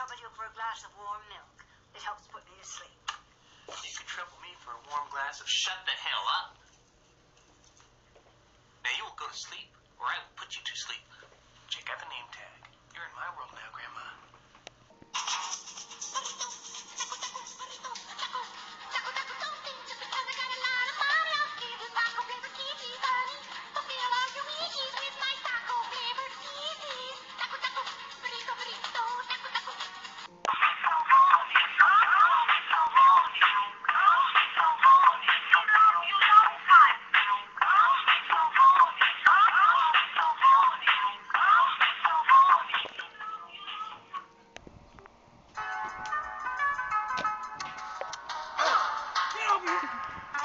trouble you for a glass of warm milk. It helps put me to sleep. You could trouble me for a warm glass of shut the hell up. Now you will go to sleep, or I will put you to sleep. Check out the name tag. You're in my world now, Grandma.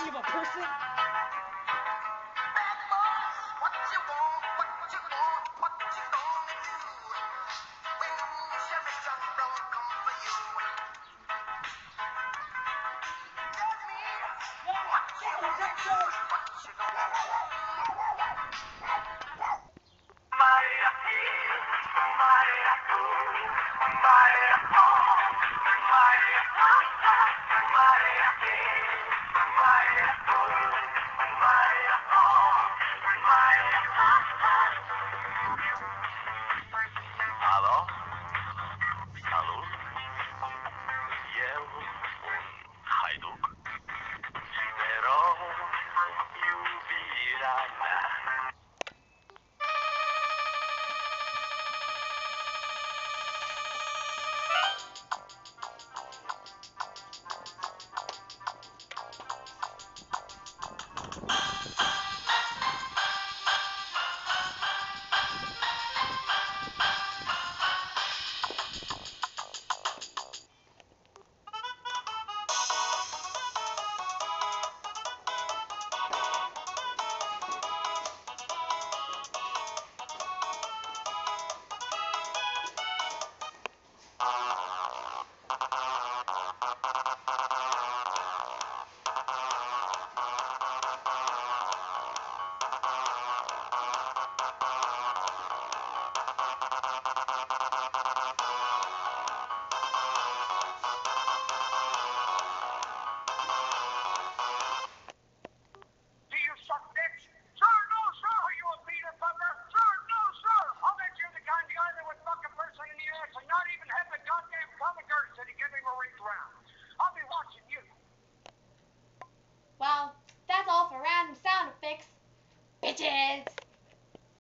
Evil person! Bye.